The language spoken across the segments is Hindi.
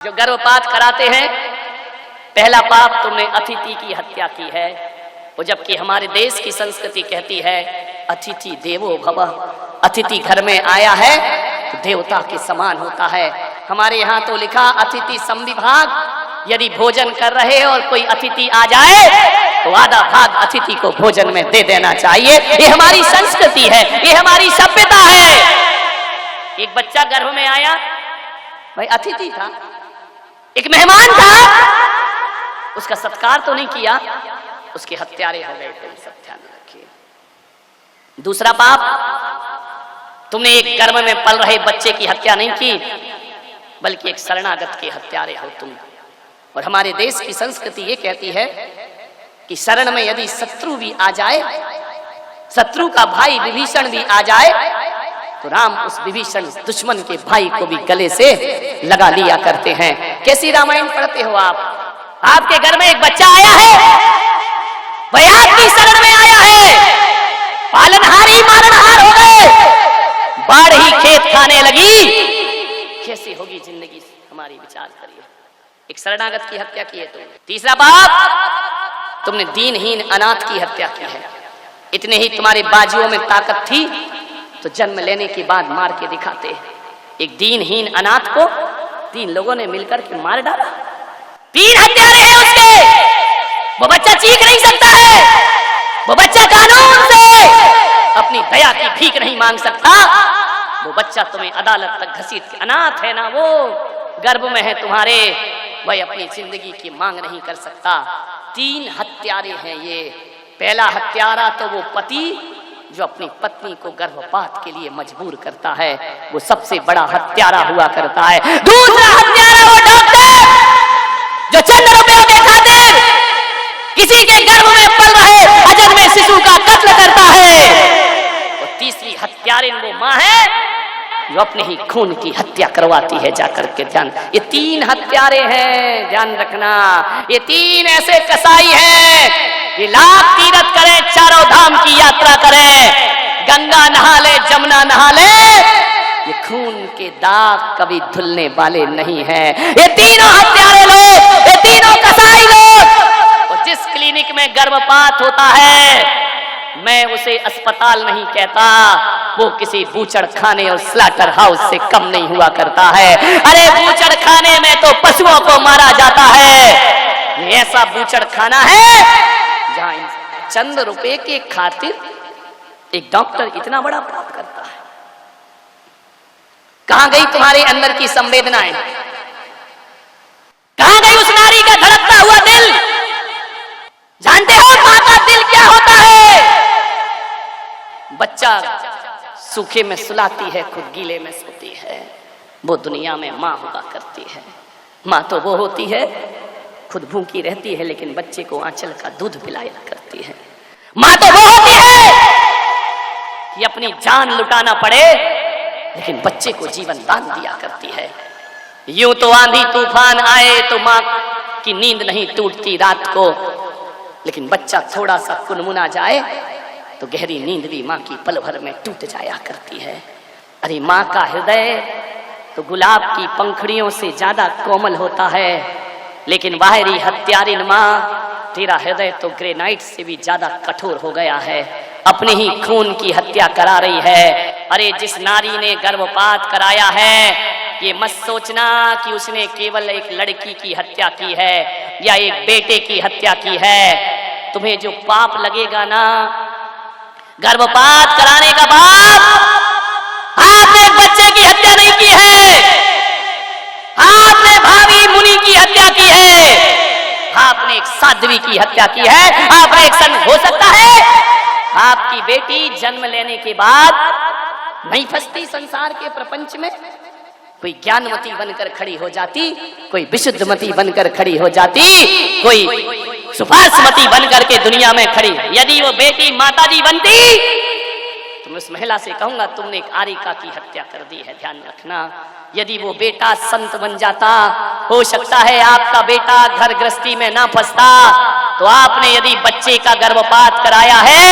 जो गर्भपात कराते हैं, पहला पाप तुमने अतिथि की हत्या की है। वो जबकि हमारे देश की संस्कृति कहती है अतिथि देवो भव, अतिथि घर में आया है तो देवता के समान होता है। हमारे यहाँ तो लिखा अतिथि संविभाग, यदि भोजन कर रहे और कोई अतिथि आ जाए तो आधा भाग अतिथि को भोजन में दे देना चाहिए। ये हमारी संस्कृति है, ये हमारी सभ्यता है। एक बच्चा गर्भ में आया, भाई अतिथि था, एक मेहमान था, उसका सत्कार तो नहीं किया, उसके हत्यारे हो गए थे। सब ध्यान रखिए। दूसरा पाप, तुमने एक गर्भ में पल रहे बच्चे की हत्या नहीं की, बल्कि एक शरणागत के हत्यारे हो तुम। और हमारे देश की संस्कृति ये कहती है कि शरण में यदि शत्रु भी आ जाए, शत्रु का भाई विभीषण भी आ जाए, तो राम उस विभीषण दुश्मन के भाई को भी गले से लगा लिया करते हैं। कैसी रामायण पढ़ते हो आप? आपके घर में एक बच्चा आया है, वह आपकी शरण में आया है, पालनहारी मारनहार हो गए, बाढ़ ही खेत खाने लगी, कैसी होगी जिंदगी हमारी? विचार करिए। एक शरणागत की हत्या की है तुम। तीसरा पाप, तुमने दीनहीन अनाथ की हत्या की है। इतने ही तुम्हारे बाजुओं में ताकत थी तो जन्म लेने के बाद मार के दिखाते। एक दीनहीन अनाथ को 3 लोगों ने मिलकर के मार डाला। 3 हत्यारे हैं उसके। वो बच्चा चीख नहीं सकता है, वो बच्चा कानून से अपनी दया की भीख नहीं मांग सकता। वो बच्चा तुम्हें अदालत तक घसीट के, अनाथ है ना वो, गर्भ में है तुम्हारे, वह अपनी जिंदगी की मांग नहीं कर सकता। 3 हत्यारे हैं ये। पहला हत्यारा तो वो पति जो अपनी पत्नी को गर्भपात के लिए मजबूर करता है, वो सबसे बड़ा हत्यारा हुआ करता है। दूसरा हत्यारा वो डॉक्टर जो चंद रुपयों के खातिर किसी के गर्भ में पल रहे अजन्मे में शिशु का कत्ल करता है। और तीसरी हत्यारिन वो माँ है जो अपने ही खून की हत्या करवाती है जाकर के। ध्यान, ये 3 हत्यारे हैं, ध्यान रखना। ये 3 ऐसे कसाई हैं, ये लाख तीरथ करें, चारों धाम की यात्रा करें, गंगा नहा ले, जमुना नहा ले, ये खून के दाग कभी धुलने वाले नहीं हैं। ये तीनों हत्यारे लोग, ये तीनों कसाई लोग। और जिस क्लिनिक में गर्भपात होता है, मैं उसे अस्पताल नहीं कहता, वो किसी बूचड़ खाने और स्लॉटर हाउस से कम नहीं हुआ करता है। अरे बूचड़ खाने में तो पशुओं को मारा जाता है। ये ऐसा बूचड़ खाना है जहां चंद रुपए के खातिर एक डॉक्टर इतना बड़ा पाप करता है। कहां गई तुम्हारे अंदर की संवेदनाएं? कहां गई उस नारी का धड़कता हुआ दिल? जानते हो मां का दिल क्या होता है? बच्चा सूखे में सुलाती है, खुद गीले में सोती है। वो दुनिया में माँ हुआ करती है। माँ तो वो होती है खुद भूखी रहती है लेकिन बच्चे को आंचल का दूध पिलाया करती है। माँ तो वो होती है कि अपनी जान लुटाना पड़े लेकिन बच्चे को जीवन दान दिया करती है। यूं तो आंधी तूफान आए तो माँ की नींद नहीं टूटती रात को, लेकिन बच्चा थोड़ा सा कुनमुना जाए तो गहरी नींद भी माँ की पल भर में टूट जाया करती है। अरे माँ का हृदय तो गुलाब की पंखुड़ियों से ज्यादा कोमल होता है, लेकिन बाहरी हत्यारिन माँ, तेरा हृदय तो ग्रेनाइट से भी ज्यादा कठोर हो गया है। अपने ही खून की हत्या करा रही है। अरे जिस नारी ने गर्भपात कराया है, ये मत सोचना कि उसने केवल एक लड़की की हत्या की है या एक बेटे की हत्या की है। तुम्हें जो पाप लगेगा ना गर्भपात कराने का पाप, आपने एक बच्चे की हत्या नहीं की है, आपने भावी मुनि की हत्या की है, आपने एक साध्वी की हत्या की है, आपने एक हो सकता है आपकी बेटी जन्म लेने के बाद नहीं फंसती संसार के प्रपंच में, कोई ज्ञानमती बनकर खड़ी हो जाती, कोई विशुद्धमती बनकर खड़ी हो जाती, कोई सुभाषमती बनकर के दुनिया में खड़ी। यदि वो बेटी माताजी बनती तो मैं उस महिला से कहूंगा तुमने एक आरिका की हत्या कर दी है, ध्यान रखना। यदि वो बेटा संत बन जाता, हो सकता है आपका बेटा घर गृहस्थी में ना फंसता। तो आपने यदि बच्चे का गर्भपात कराया है,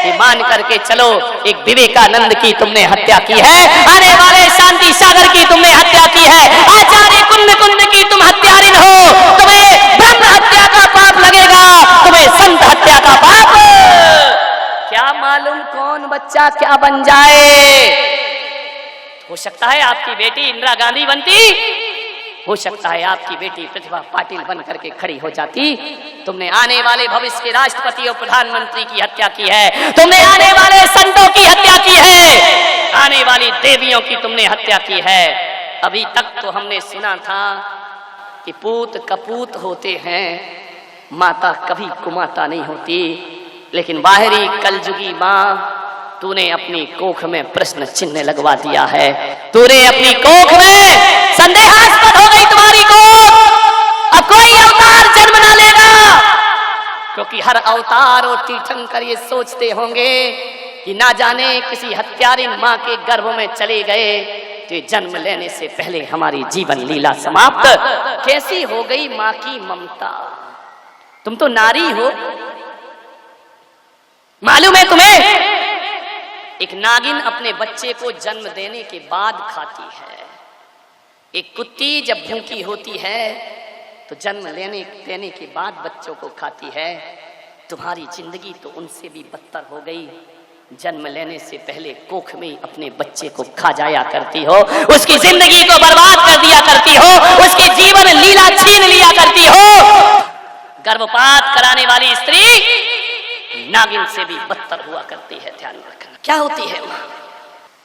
ये मान करके चलो एक विवेकानंद की तुमने हत्या की है, आने वाले शांति सागर की तुमने हत्या की है, आचार्य कुंद कुंद की तुम हत्यारिन हो, तुम्हें ब्रह्म हत्या का पाप लगेगा, तुम्हें संत हत्या का पाप। क्या मालूम कौन बच्चा क्या बन जाए। हो सकता है आपकी बेटी इंदिरा गांधी बनती, हो सकता है आपकी बेटी प्रतिभा पाटिल बन करके खड़ी हो जाती। तुमने आने वाले भविष्य के राष्ट्रपति और प्रधानमंत्री की हत्या की है, तुमने आने वाले संतों की हत्या की है, आने वाली देवियों की तुमने हत्या की है। अभी तक तो हमने सुना था कि पूत कपूत होते हैं, माता कभी कुमाता नहीं होती, लेकिन बाहरी कलजुगी माँ तूने अपनी कोख में प्रश्न चिन्ह लगवा दिया है। तूने अपनी कोख में संदेहास्पद हो गई तुम्हारी कोख। अब कोई अवतार जन्म ना लेगा, क्योंकि हर अवतार और तीर्थंकर ये सोचते होंगे कि ना जाने किसी हत्यारिन माँ के गर्भ में चले गए तो जन्म लेने से पहले हमारी जीवन लीला समाप्त। कैसी हो गई माँ की ममता। तुम तो नारी हो, मालूम है तुम्हें? एक नागिन अपने बच्चे को जन्म देने के बाद खाती है। एक कुत्ती जब भूखी होती है तो जन्म देने के बाद बच्चों को खाती है। तुम्हारी जिंदगी तो उनसे भी बदतर हो गई। जन्म लेने से पहले कोख में अपने बच्चे को खा जाया करती हो, उसकी जिंदगी को बर्बाद कर दिया करती हो, उसकी जीवन लीला छीन लिया करती हो। गर्भपात कराने वाली स्त्री नागिन से भी बदतर हुआ करती है। ध्यान रखना। क्या होती है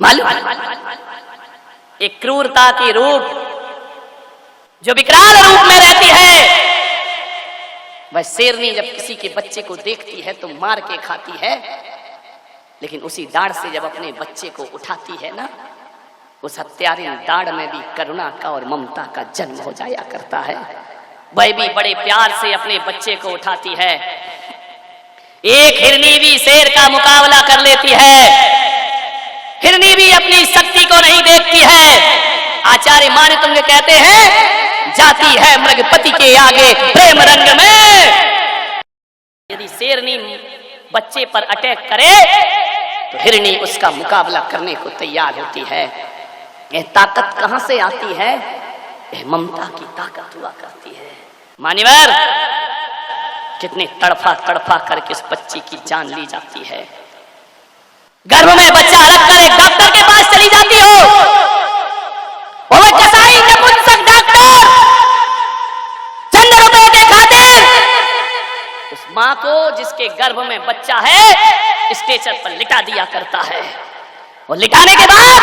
मालूम? एक क्रूरता की रूप जो विकराल रूप में रहती है। वह शेरनी जब किसी के बच्चे को देखती है तो मार के खाती है, लेकिन उसी दाढ़ से जब अपने बच्चे को उठाती है ना, उस हत्यारिन दाढ़ में भी करुणा का और ममता का जन्म हो जाया करता है। वह भी बड़े प्यार से अपने बच्चे को उठाती है। एक हिरनी भी शेर का मुकाबला कर लेती है। हिरनी भी अपनी शक्ति को नहीं देखती है। आचार्य माने तुमने कहते हैं जाती है मृगपति के आगे प्रेम रंग में। यदि शेरनी बच्चे पर अटैक करे तो हिरनी उसका मुकाबला करने को तैयार होती है। यह ताकत कहां से आती है? यह ममता की ताकत हुआ करती है। मान्यवर, कितने तड़फा तड़फा करके उस बच्ची की जान ली जाती है। गर्भ में बच्चा रखकर एक डॉक्टर के पास चली जाती हो, वो कसाई नपुंसक डॉक्टर चंद रुपए के खातिर उस मां को जिसके गर्भ में बच्चा है स्टेचर पर लिटा दिया करता है। और लिटाने के बाद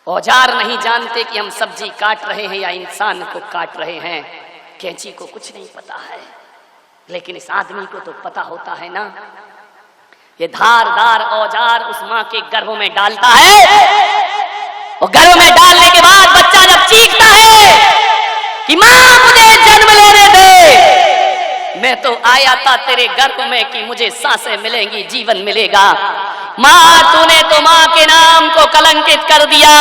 औजार नहीं जानते कि हम सब्जी काट रहे हैं या इंसान को काट रहे हैं। कैंची को कुछ नहीं पता है, लेकिन इस आदमी को तो पता होता है ना। ये धारदार औजार उस मां के गर्भ में डालता है, और गर्भ में डालने के बाद बच्चा जब चीखता है कि मां मुझे जन्म लेने दे, मैं तो आया था तेरे गर्भ में कि मुझे सांसें मिलेंगी, जीवन मिलेगा। मां तूने तो मां के नाम को कलंकित कर दिया।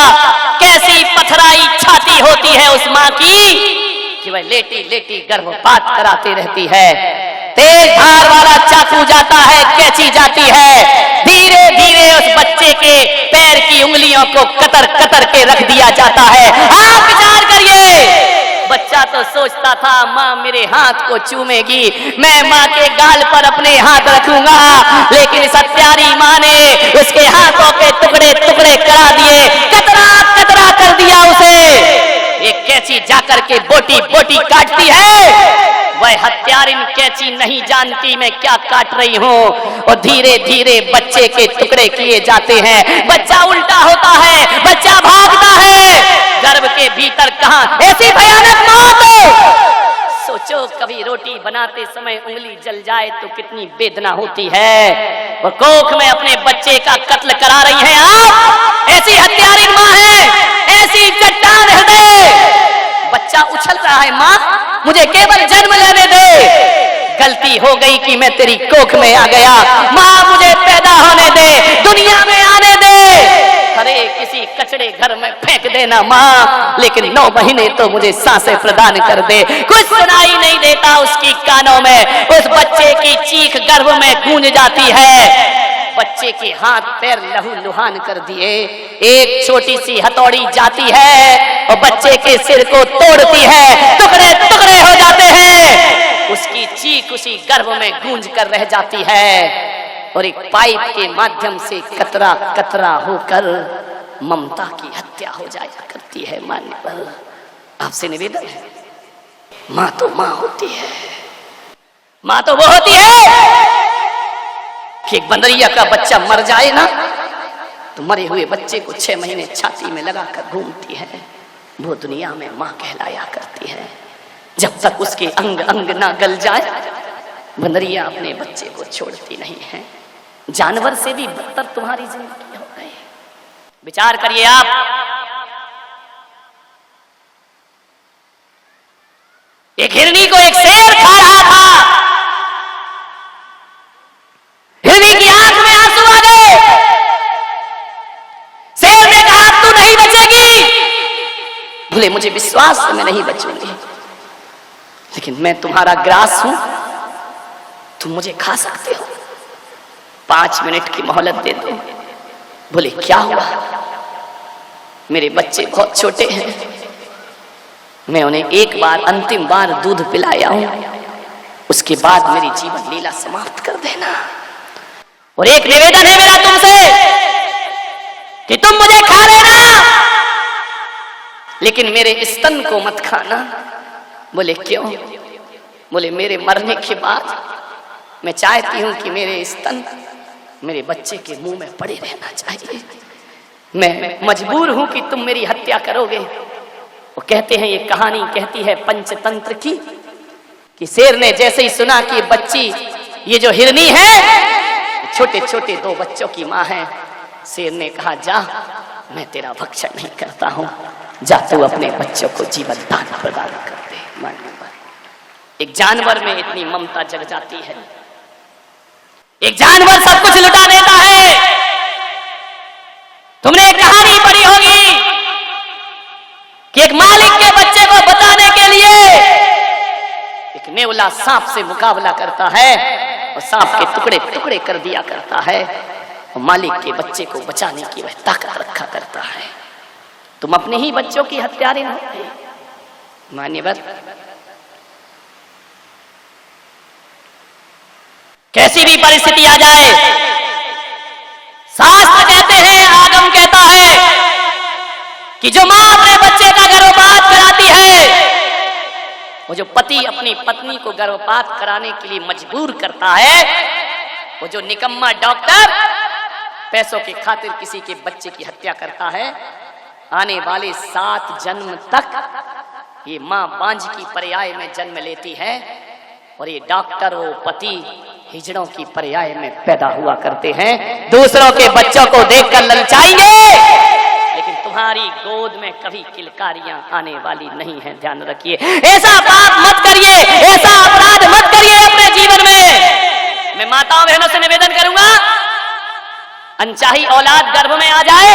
कैसी पथराई छाती होती है उस मां की कि वह लेटी लेटी गर्भपात कराती रहती है। तेज धार वाला चाकू जाता है, कैंची जाती है, धीरे धीरे उस बच्चे के पैर की उंगलियों को कतर कतर के रख दिया जाता है। आप विचार करिए, बच्चा तो सोचता था माँ मेरे हाथ को चूमेगी, मैं माँ के गाल पर अपने हाथ रखूंगा, लेकिन इस हत्यारी माँ ने उसके हाथों के टुकड़े टुकड़े करा दिए, कतरा कतरा कर दिया उसे। एक कैंची जाकर के बोटी बोटी काटती है। वह हत्यारिन कैंची नहीं जानती मैं क्या काट रही हूँ, और धीरे धीरे बच्चे के टुकड़े किए जाते हैं। बच्चा उल्टा होता है, बच्चा भागता है। गर्भ के भीतर कहां ऐसी भयानक मौत। सोचो कभी रोटी बनाते समय उंगली जल जाए तो कितनी वेदना होती है। वो कोख में अपने बच्चे का कत्ल करा रही हैं आप। ऐसी हत्यारिन माँ है, ऐसी चट्टान हृदय। बच्चा उछल रहा है, माँ मुझे केवल जन्म लेने दे। गलती हो गई कि मैं तेरी कोख में आ गया, माँ मुझे पैदा होने दे, दुनिया में आने दे। अरे किसी कचड़े घर में फेंक देना माँ, लेकिन 9 महीने तो मुझे सांसें प्रदान कर दे। कुछ सुनाई नहीं देता उसकी कानों में, उस बच्चे की चीख गर्भ में गूंज जाती है। बच्चे के हाथ पैर लहू लुहान कर दिए। एक छोटी सी हथौड़ी जाती है और बच्चे के सिर को तोड़ती है, टुकड़े टुकड़े हो जाते हैं। उसकी चीख उसी गर्भ में गूंज कर रह जाती है और एक पाइप के माध्यम से कतरा कतरा होकर ममता की हत्या हो जाया करती है। मान्यवर, आपसे निवेदन है, माँ तो माँ होती है, माँ तो वो होती है कि एक बंदरिया का बच्चा मर जाए ना तो मरे हुए बच्चे को 6 महीने छाती में लगाकर घूमती है। वो दुनिया में माँ कहलाया करती है। जब तक उसके अंग अंग ना गल जाए बंदरिया अपने बच्चे को छोड़ती नहीं है। जानवर से भी बदतर तुम्हारी जिंदगी हो गई। विचार करिए आप, एक हिरनी को एक शेर खा रहा था, हिरनी की आंख में आंसू आ गए। शेर ने कहा तू नहीं बचेगी। बोले मुझे विश्वास है मैं नहीं बचूंगी, लेकिन मैं तुम्हारा ग्रास हूं, तुम मुझे खा सकते हो, 5 मिनट की मोहलत दे दो। बोले क्या हुआ? मेरे बच्चे बहुत छोटे हैं, मैं उन्हें एक बार अंतिम बार दूध पिलाया हूं, उसके बाद मेरी जीवन लीला समाप्त कर देना। और एक निवेदन है मेरा तुमसे कि तुम मुझे खा लेना, लेकिन मेरे स्तन को मत खाना। बोले क्यों? बोले मेरे मरने के बाद मैं चाहती हूं कि मेरे स्तन मेरे बच्चे के मुंह में पड़े रहना चाहिए। मैं मजबूर हूं कि तुम मेरी हत्या करोगे। वो कहते हैं, ये कहानी कहती है पंचतंत्र की, कि शेर ने जैसे ही सुना कि बच्ची ये जो हिरनी है छोटे छोटे 2 बच्चों की माँ है, शेर ने कहा जा मैं तेरा भक्षण नहीं करता हूं, जा तू अपने बच्चों को जीवन दान प्रदान कर दे। मानव, एक जानवर में इतनी ममता जग जाती है। एक जानवर सब कुछ लुटा देता है। तुमने एक कहानी पढ़ी होगी कि एक मालिक के बच्चे को बचाने के लिए एक नेवला सांप से मुकाबला करता है और सांप के टुकड़े टुकड़े कर दिया करता है और मालिक के बच्चे को बचाने की वह ताकत रखा करता है। तुम अपने ही बच्चों की हत्यारे होते। मान्यवर, कैसी भी परिस्थिति आ जाए, शास्त्र कहते हैं, आगम कहता है कि जो मां अपने बच्चे का गर्भपात कराती है, वो जो पति अपनी पत्नी को गर्भपात कराने के लिए मजबूर करता है, वो जो निकम्मा डॉक्टर पैसों की खातिर किसी के बच्चे की हत्या करता है, आने वाले 7 जन्म तक ये मां बांझ की पर्याय में जन्म लेती है और ये डॉक्टर वो पति हिजड़ों की पर्याय में पैदा हुआ करते हैं। दूसरों के बच्चों को देखकर ललचाएंगे, लेकिन तुम्हारी गोद में कभी किलकारियां आने वाली नहीं है। ध्यान रखिए, ऐसा पाप मत करिए, ऐसा अपराध मत करिए अपने जीवन में। मैं माताओं बहनों से निवेदन करूंगा, अनचाही औलाद गर्भ में आ जाए,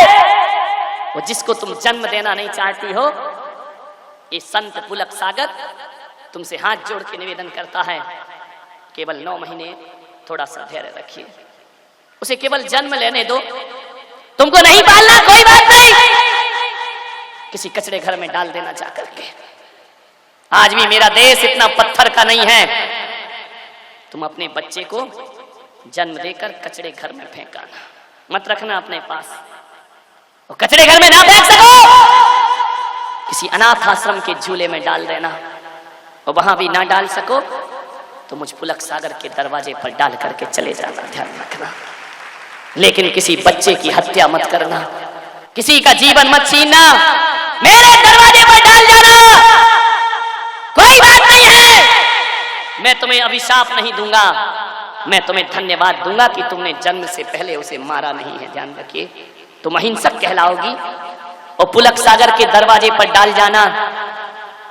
वो जिसको तुम जन्म देना नहीं चाहती हो, ये संत पुलक सागर तुमसे हाथ जोड़ के निवेदन करता है, केवल 9 महीने थोड़ा सा धैर्य रखिए, उसे केवल जन्म लेने दो। तुमको नहीं पालना कोई बात नहीं, किसी कचड़े घर में डाल देना जाकर के। आज भी मेरा देश इतना पत्थर का नहीं है। तुम अपने बच्चे को जन्म देकर कचड़े घर में फेंकाना मत रखना अपने पास, और कचड़े घर में ना फेंक सको, किसी अनाथ आश्रम के झूले में डाल देना, और वहां भी ना डाल सको तो मुझ पुलक सागर के दरवाजे पर डाल करके चले जाना। ध्यान रखना, लेकिन किसी बच्चे की हत्या मत करना, किसी का जीवन मत छीनना, मेरे दरवाजे पर डाल जाना, कोई बात नहीं है। मैं तुम्हें अभिशाप नहीं दूंगा, मैं तुम्हें धन्यवाद दूंगा कि तुमने जन्म से पहले उसे मारा नहीं है। ध्यान रखिए, तुम अहिंसक कहलाओगी और पुलक सागर के दरवाजे पर डाल जाना।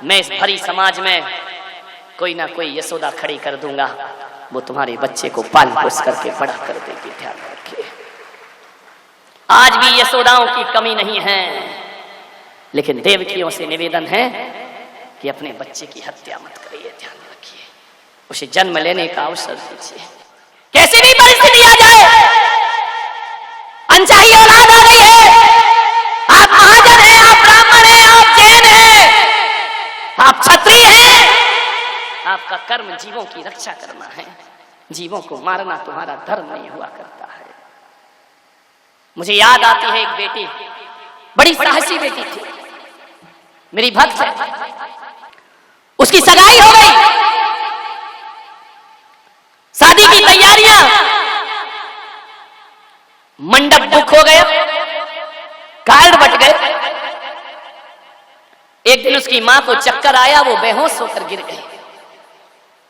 मैं इस भरी समाज में कोई ना कोई यशोदा खड़ी कर दूंगा, वो तुम्हारे बच्चे को पाल पोस करके बड़ा कर देगी। ध्यान रखिए, आज भी यशोदाओं की कमी नहीं है, लेकिन देवकियों से निवेदन है कि अपने बच्चे की हत्या मत करिए। ध्यान रखिए, उसे जन्म लेने का अवसर दीजिए। कैसी भी परिस्थिति आ जाए, मनचाही औलाद आ गई है। आप महाजन हैं, आप ब्राह्मण हैं, आप जैन हैं, आप क्षत्रिय हैं। आपका कर्म जीवों की रक्षा करना है, जीवों को मारना तुम्हारा धर्म नहीं हुआ करता है। मुझे याद आती है एक बेटी, बड़ी साहसी बेटी थी, मेरी भक्त है। उसकी सगाई हो गई, शादी की तैयारियां, मंडप बुक हो गया, कार्ड बट गए। एक दिन उसकी मां को चक्कर आया, वो बेहोश होकर गिर गई।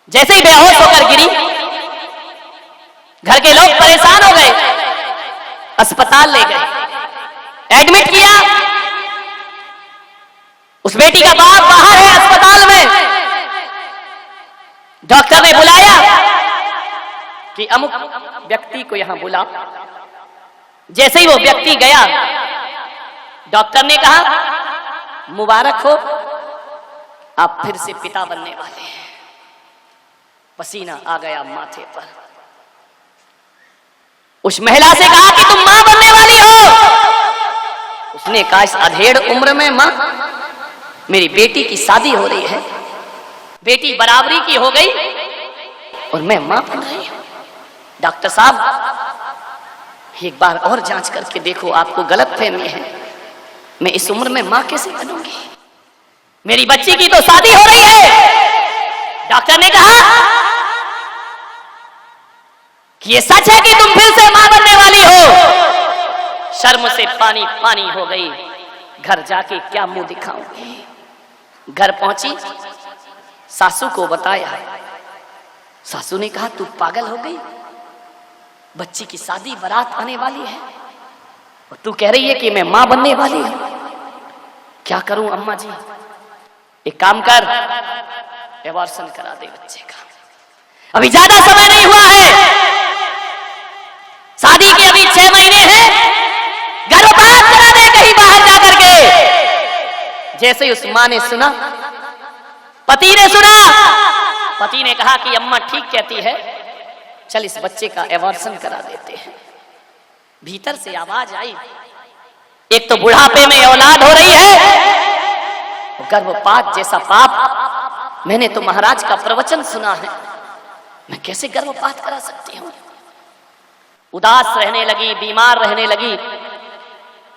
जैसे ही बेहोश होकर गिरी, घर के लोग परेशान हो गए, अस्पताल ले गए, एडमिट किया। उस बेटी का बाप बाहर है अस्पताल में। डॉक्टर ने बुलाया कि अमुक व्यक्ति को यहां बुला। जैसे ही वो व्यक्ति गया, डॉक्टर ने कहा मुबारक हो, आप फिर से पिता बनने वाले हैं। पसीना आ गया माथे पर। उस महिला से कहा कि तुम मां बनने वाली हो। उसने कहा इस अधेड़ उम्र में मां, मेरी बेटी की शादी हो रही है, बेटी बराबरी की हो गई और मैं मां बन रही हूं। डॉक्टर साहब एक बार और जांच करके देखो, आपको गलतफहमी है, मैं इस उम्र में मां कैसे बनूंगी, मेरी बच्ची की तो शादी हो रही है। डॉक्टर ने कहा कि ये सच है कि तुम फिर से मां बनने वाली हो। शर्म से पानी पानी हो गई, घर जाके क्या मुंह दिखाऊंगी। घर पहुंची, सासू को बताया। सासू ने कहा तू पागल हो गई, बच्ची की शादी बारात आने वाली है और तू कह रही है कि मैं मां बनने वाली हूं। क्या करूं अम्मा जी? एक काम कर, एबॉर्शन करा दे बच्चे का। अभी ज्यादा समय नहीं हुआ है, शादी के अभी 6 महीने हैं, गर्भपात करा दे कहीं बाहर जाकर के। जैसे ही उस मां ने सुना, पति ने सुना, पति ने कहा कि अम्मा ठीक कहती है, चल इस बच्चे का एबॉर्शन करा देते हैं। भीतर से आवाज आई, एक तो बुढ़ापे में औलाद हो रही है, गर्भपात जैसा पाप। मैंने तो महाराज का प्रवचन सुना है, मैं कैसे गर्भपात करा सकती हूं। उदास रहने लगी, बीमार रहने लगी।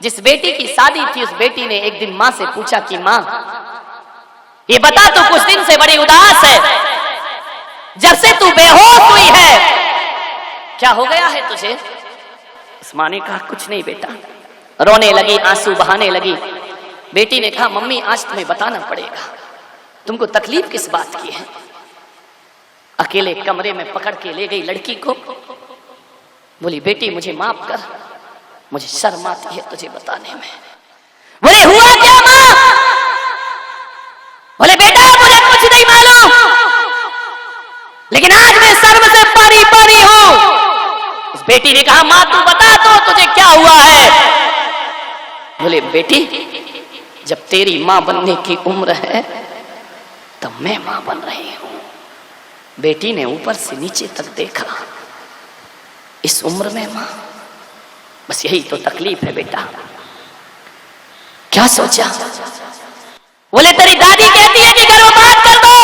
जिस बेटी की शादी थी, उस बेटी ने एक दिन मां से पूछा कि मां ये बता, तू कुछ दिन से बड़ी उदास है, जब से तू बेहोश हुई है क्या हो गया है तुझे? उस मां ने कहा कुछ नहीं बेटा। रोने लगी, आंसू बहाने लगी। बेटी ने कहा मम्मी आज तुम्हें बताना पड़ेगा, तुमको तकलीफ किस बात की है। अकेले कमरे में पकड़ के ले गई लड़की को, बोली बेटी मुझे माफ कर, मुझे शर्म आती है तुझे बताने में। बोले हुआ क्या मां? बोले बेटा मुझे कुछ नहीं मालूम, लेकिन आज मैं शर्म से पानी पानी हूं। उस बेटी ने कहा मां तू बता तो तुझे क्या हुआ है? बोले बेटी जब तेरी मां बनने की उम्र है तब मैं मां बन रही हूं। बेटी ने ऊपर से नीचे तक देखा, इस उम्र में मां, बस यही तो तकलीफ है बेटा। क्या सोचा? बोले तेरी दादी कहती है कि गर्भपात कर दो,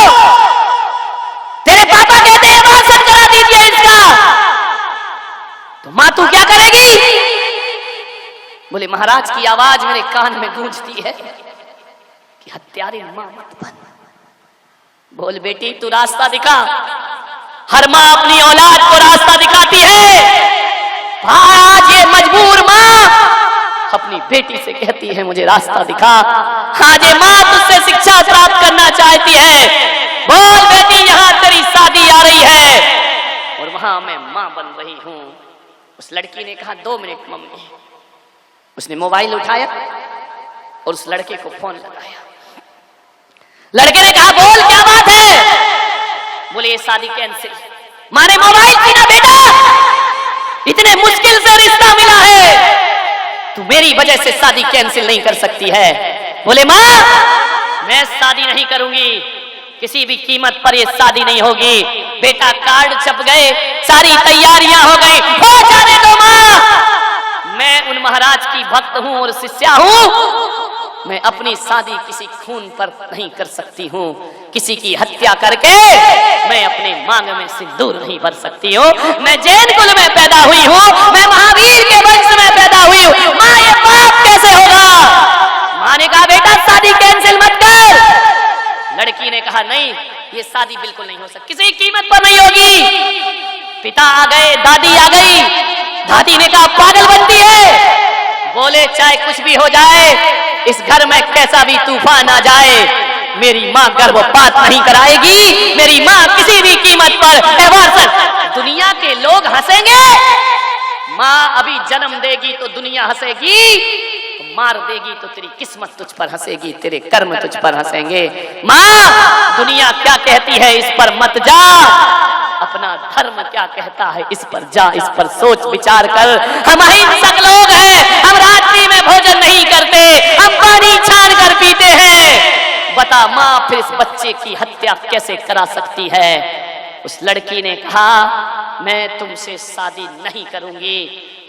तेरे पापा कहते हैं एबॉर्शन करा दीजिए इसका, तो मां तू क्या करेगी? बोले महाराज की आवाज मेरे कान में गूंजती है कि हत्यारे मां मत बन। बोल बेटी तू रास्ता दिखा। हर मां अपनी औलाद को रास्ता दिखाती है। आज ये मजबूर मां अपनी बेटी से कहती है मुझे रास्ता दिखा। आज ये मां तुझसे शिक्षा प्राप्त करना चाहती है। बोल बेटी यहां तेरी शादी आ रही है और वहां मैं मां बन रही हूं। उस लड़की ने कहा 2 मिनट मम्मी। उसने मोबाइल उठाया और उस लड़के को फोन लगाया। लड़के ने कहा बोल क्या बात है? बोले ये शादी कैंसिल। मां ने मोबाइल छीना, बेटा इतने मुश्किल से रिश्ता मिला है, तू मेरी वजह से शादी कैंसिल नहीं कर सकती है। बोले मां मैं शादी नहीं करूंगी, किसी भी कीमत पर ये शादी नहीं होगी। बेटा कार्ड छप गए, सारी तैयारियां हो गई, हो जाने दो मां, मैं मैं उन महाराज की भक्त हूं और शिष्या हूं। मैं अपनी शादी किसी खून पर नहीं कर सकती हूँ, किसी की हत्या करके मैं अपने मांग में सिंदूर नहीं भर सकती हूँ। मैं जैन कुल में पैदा हुई हूँ, मैं महावीर के वंश में पैदा हुई हूँ। माँ ये पाप कैसे होगा? माँ ने कहा बेटा शादी कैंसिल मत कर। लड़की ने कहा नहीं, ये शादी बिल्कुल नहीं हो सकती, किसी कीमत पर नहीं होगी। पिता आ गए, दादी आ गई। दादी ने कहा पागल बनती है, बोले चाहे कुछ भी हो जाए, इस घर में कैसा भी तूफान आ जाए, मेरी माँ गर्भपात नहीं कराएगी। मेरी माँ किसी भी कीमत पर। दुनिया के लोग हंसेंगे, माँ अभी जन्म देगी तो दुनिया हंसेगी, मार देगी तो तेरी किस्मत तुझ पर हंसेगी, तेरे कर्म तुझ पर हंसेंगे। माँ दुनिया क्या कहती है इस पर मत जा, अपना धर्म क्या कहता है इस पर जा, इस पर सोच विचार कर। हम अहिंसक लोग हैं, हम रात्रि में भोजन नहीं करते, हम पानी छान कर पीते हैं। बता माँ फिर इस बच्चे की हत्या कैसे करा सकती है? उस लड़की ने कहा मैं तुमसे शादी नहीं करूंगी।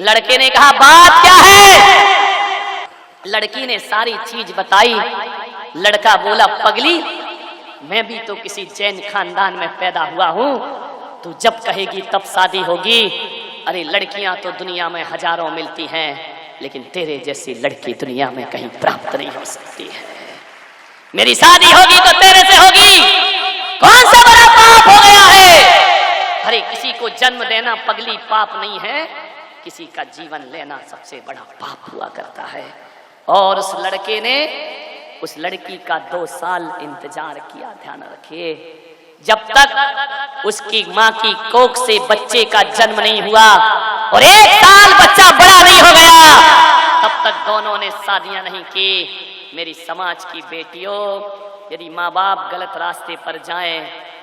लड़के ने कहा बात क्या है? लड़की ने सारी चीज बताई। लड़का बोला पगली मैं भी तो किसी जैन खानदान में पैदा हुआ हूँ, तू जब कहेगी तब शादी होगी। अरे लड़कियां तो दुनिया में हजारों मिलती हैं, लेकिन तेरे जैसी लड़की दुनिया में कहीं प्राप्त नहीं हो सकती है। मेरी शादी होगी तो तेरे से होगी। कौन सा बड़ा पाप हो गया है? अरे किसी को जन्म देना पगली पाप नहीं है, किसी का जीवन लेना सबसे बड़ा पाप हुआ करता है। और उस लड़के ने उस लड़की का 2 साल इंतजार किया। ध्यान रखिए, जब तक उसकी माँ की कोख से बच्चे का जन्म नहीं हुआ और 1 साल बच्चा बड़ा नहीं हो गया, तब तक दोनों ने शादियां नहीं की। मेरी समाज की बेटियों, यदि माँ बाप गलत रास्ते पर जाएं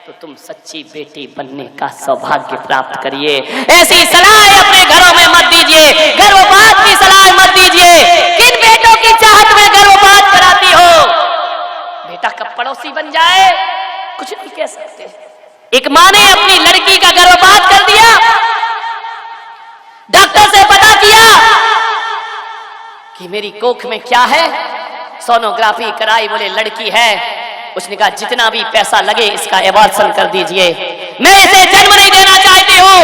तो तुम सच्ची बेटी बनने का सौभाग्य प्राप्त करिए। ऐसी सलाह अपने घरों में मत दीजिए, गर्भपात की सलाह मत दीजिए। किन बेटों की चाहत में गर्भपात कराती हो? बेटा कब पड़ोसी बन जाए कुछ नहीं कह सकते। एक माँ ने अपनी लड़की का गर्भपात कर दिया, डॉक्टर से पता किया कि मेरी कोख में क्या है, सोनोग्राफी कराई, बोले लड़की है। उसने कहा जितना भी पैसा लगे इसका एबॉर्शन कर दीजिए, मैं इसे जन्म नहीं देना चाहती हूँ।